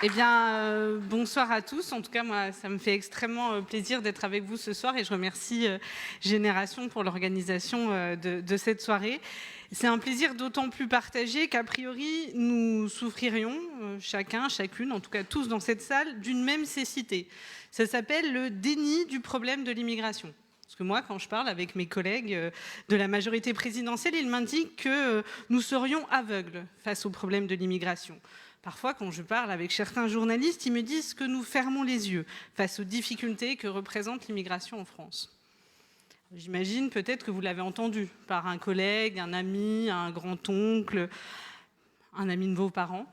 Eh bien, bonsoir à tous. En tout cas, moi, ça me fait extrêmement plaisir d'être avec vous ce soir et je remercie Génération pour l'organisation de cette soirée. C'est un plaisir d'autant plus partagé qu'a priori, nous souffririons, chacun, chacune, en tout cas tous dans cette salle, d'une même cécité. Ça s'appelle le déni du problème de l'immigration. Parce que moi, quand je parle avec mes collègues de la majorité présidentielle, ils m'indiquent que nous serions aveugles face au problème de l'immigration. Parfois, quand je parle avec certains journalistes, ils me disent que nous fermons les yeux face aux difficultés que représente l'immigration en France. J'imagine peut-être que vous l'avez entendu par un collègue, un ami, un grand-oncle, un ami de vos parents.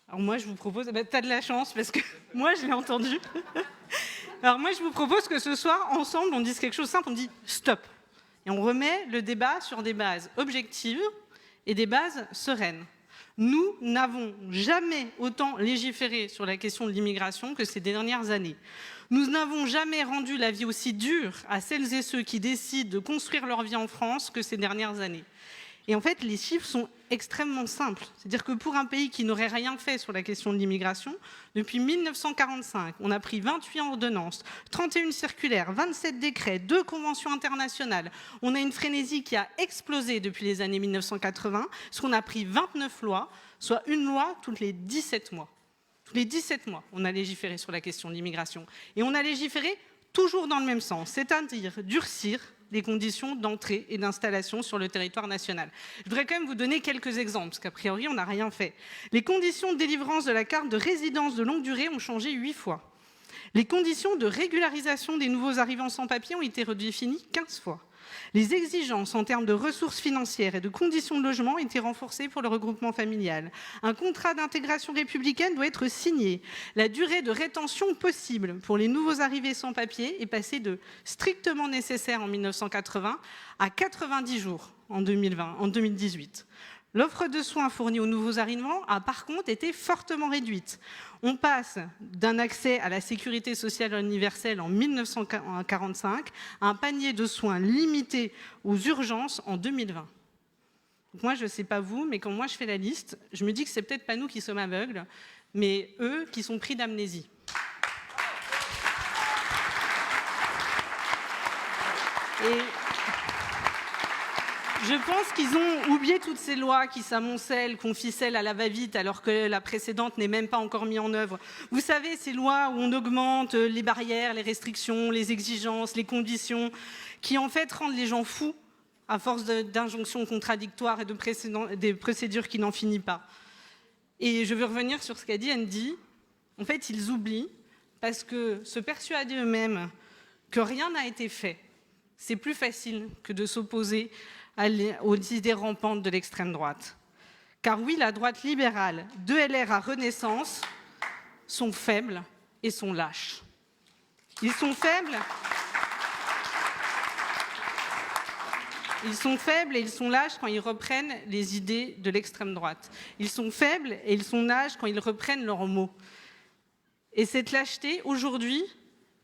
Alors moi, je vous propose... t'as de la chance parce que moi, je l'ai entendu. Alors moi, je vous propose que ce soir, ensemble, on dise quelque chose de simple, on dit « stop ». Et on remet le débat sur des bases objectives et des bases sereines. Nous n'avons jamais autant légiféré sur la question de l'immigration que ces dernières années. Nous n'avons jamais rendu la vie aussi dure à celles et ceux qui décident de construire leur vie en France que ces dernières années. Et en fait, les chiffres sont extrêmement simples. C'est-à-dire que pour un pays qui n'aurait rien fait sur la question de l'immigration, depuis 1945, on a pris 28 ordonnances, 31 circulaires, 27 décrets, 2 conventions internationales. On a une frénésie qui a explosé depuis les années 1980, parce qu'on a pris 29 lois, soit une loi toutes les 17 mois. Tous les 17 mois, on a légiféré sur la question de l'immigration. Et on a légiféré toujours dans le même sens, c'est-à-dire durcir les conditions d'entrée et d'installation sur le territoire national. Je voudrais quand même vous donner quelques exemples, parce qu'a priori, on n'a rien fait. Les conditions de délivrance de la carte de résidence de longue durée ont changé 8 fois. Les conditions de régularisation des nouveaux arrivants sans papier ont été redéfinies 15 fois. Les exigences en termes de ressources financières et de conditions de logement ont été renforcées pour le regroupement familial. Un contrat d'intégration républicaine doit être signé. La durée de rétention possible pour les nouveaux arrivés sans papier est passée de strictement nécessaire en 1980 à 90 jours en 2018. L'offre de soins fournie aux nouveaux arrivants a par contre été fortement réduite. On passe d'un accès à la sécurité sociale universelle en 1945 à un panier de soins limité aux urgences en 2020. Donc moi, je ne sais pas vous, mais quand moi je fais la liste, je me dis que c'est peut-être pas nous qui sommes aveugles, mais eux qui sont pris d'amnésie. Et je pense qu'ils ont oublié toutes ces lois qui s'amoncellent, qu'on ficelle à la va-vite alors que la précédente n'est même pas encore mise en œuvre. Vous savez, ces lois où on augmente les barrières, les restrictions, les exigences, les conditions, qui en fait rendent les gens fous à force d'injonctions contradictoires et des procédures qui n'en finissent pas. Et je veux revenir sur ce qu'a dit Andy. En fait, ils oublient parce que se persuader eux-mêmes que rien n'a été fait, c'est plus facile que de s'opposer aux idées rampantes de l'extrême droite. Car oui, la droite libérale, de LR à Renaissance, sont faibles et sont lâches. Ils sont faibles et ils sont lâches quand ils reprennent les idées de l'extrême droite. Ils sont faibles et ils sont lâches quand ils reprennent leurs mots. Et cette lâcheté, aujourd'hui,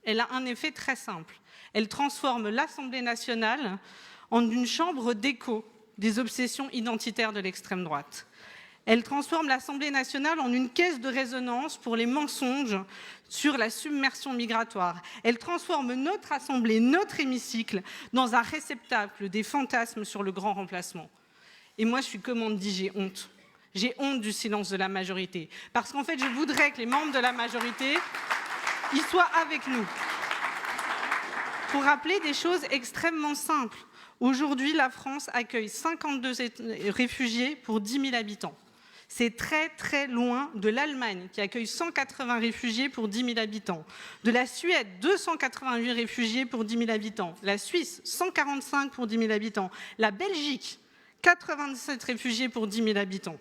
elle a un effet très simple. Elle transforme l'Assemblée nationale en une chambre d'écho des obsessions identitaires de l'extrême droite. Elle transforme l'Assemblée nationale en une caisse de résonance pour les mensonges sur la submersion migratoire. Elle transforme notre Assemblée, notre hémicycle, dans un réceptacle des fantasmes sur le grand remplacement. Et moi, je suis comme on dit, j'ai honte. J'ai honte du silence de la majorité. Parce qu'en fait, je voudrais que les membres de la majorité, ils soient avec nous. Pour rappeler des choses extrêmement simples. Aujourd'hui, la France accueille 52 réfugiés pour 10 000 habitants. C'est très, très loin de l'Allemagne, qui accueille 180 réfugiés pour 10 000 habitants. De la Suède, 288 réfugiés pour 10 000 habitants. La Suisse, 145 pour 10 000 habitants. La Belgique, 87 réfugiés pour 10 000 habitants.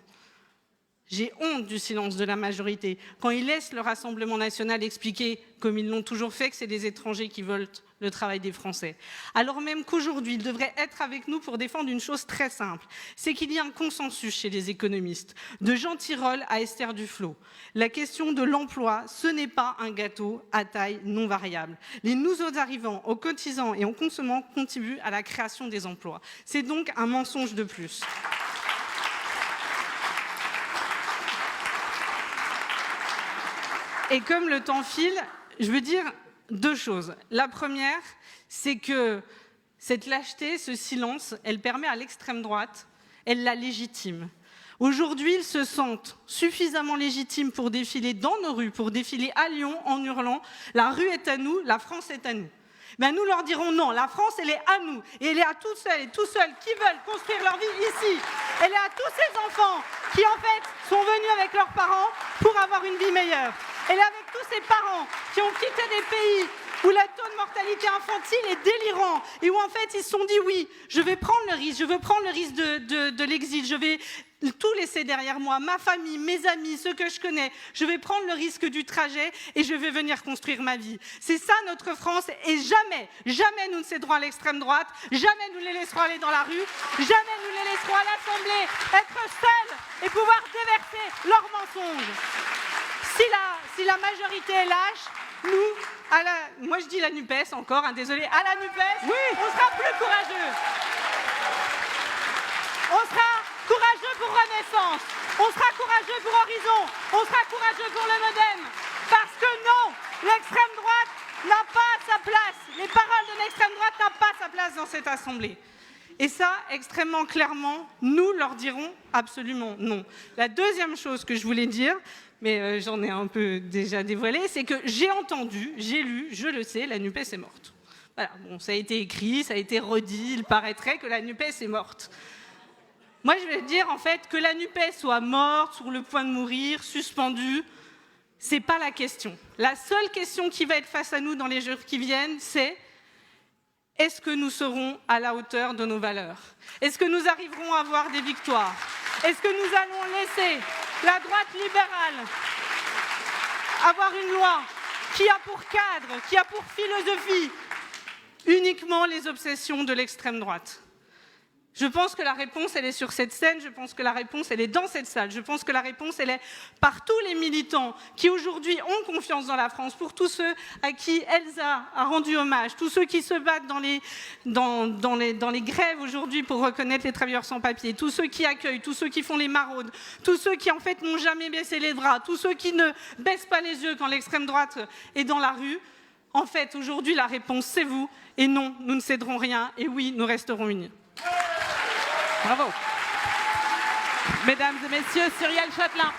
J'ai honte du silence de la majorité, quand ils laissent le Rassemblement national expliquer, comme ils l'ont toujours fait, que c'est les étrangers qui veulent le travail des Français. Alors même qu'aujourd'hui, ils devraient être avec nous pour défendre une chose très simple, c'est qu'il y a un consensus chez les économistes, de Jean Tirole à Esther Duflo. La question de l'emploi, ce n'est pas un gâteau à taille non variable. Les nouveaux arrivants, en cotisant et en consommant, contribuent à la création des emplois. C'est donc un mensonge de plus. Et comme le temps file, je veux dire 2 choses. La première, c'est que cette lâcheté, ce silence, elle permet à l'extrême droite, elle la légitime. Aujourd'hui, ils se sentent suffisamment légitimes pour défiler dans nos rues, pour défiler à Lyon en hurlant « La rue est à nous, la France est à nous ». Ben nous leur dirons non, la France, elle est à nous. Et elle est à tous celles et tous ceux qui veulent construire leur vie ici. Elle est à tous ces enfants qui, en fait, sont venus avec leurs parents pour avoir une vie meilleure. Elle est avec tous ces parents qui ont quitté des pays où le taux de mortalité infantile est délirant et où, en fait, ils se sont dit oui, je vais prendre le risque, je veux prendre le risque de l'exil, je vais tout laisser derrière moi, ma famille, mes amis, ceux que je connais. Je vais prendre le risque du trajet et je vais venir construire ma vie. C'est ça notre France et jamais, jamais nous ne céderons à l'extrême droite, jamais nous les laisserons aller dans la rue, jamais nous les laisserons à l'Assemblée être seuls et pouvoir déverser leurs mensonges. Si la majorité est lâche, nous, moi je dis la NUPES encore, désolé, à la NUPES, oui, on sera plus courageux. On sera courageux pour Renaissance, on sera courageux pour Horizon, on sera courageux pour le Modem. Parce que non, l'extrême droite n'a pas sa place. Les paroles de l'extrême droite n'ont pas sa place dans cette Assemblée. Et ça, extrêmement clairement, nous leur dirons absolument non. La deuxième chose que je voulais dire, mais j'en ai un peu déjà dévoilé, c'est que j'ai entendu, j'ai lu, je le sais, la NUPES est morte. Voilà, bon, ça a été écrit, ça a été redit, il paraîtrait que la NUPES est morte. Moi, je vais dire en fait que la NUPES soit morte, sur le point de mourir, suspendue, c'est pas la question. La seule question qui va être face à nous dans les jours qui viennent, c'est est-ce que nous serons à la hauteur de nos valeurs? Est-ce que nous arriverons à avoir des victoires? Est-ce que nous allons laisser la droite libérale avoir une loi qui a pour cadre, qui a pour philosophie uniquement les obsessions de l'extrême droite? Je pense que la réponse, elle est sur cette scène, je pense que la réponse, elle est dans cette salle, je pense que la réponse, elle est par tous les militants qui aujourd'hui ont confiance dans la France, pour tous ceux à qui Elsa a rendu hommage, tous ceux qui se battent dans les grèves aujourd'hui pour reconnaître les travailleurs sans papier, tous ceux qui accueillent, tous ceux qui font les maraudes, tous ceux qui en fait n'ont jamais baissé les bras, tous ceux qui ne baissent pas les yeux quand l'extrême droite est dans la rue. En fait, aujourd'hui, la réponse, c'est vous, et non, nous ne céderons rien, et oui, nous resterons unis. Bravo. Mesdames et messieurs, Cyrielle Châtelain.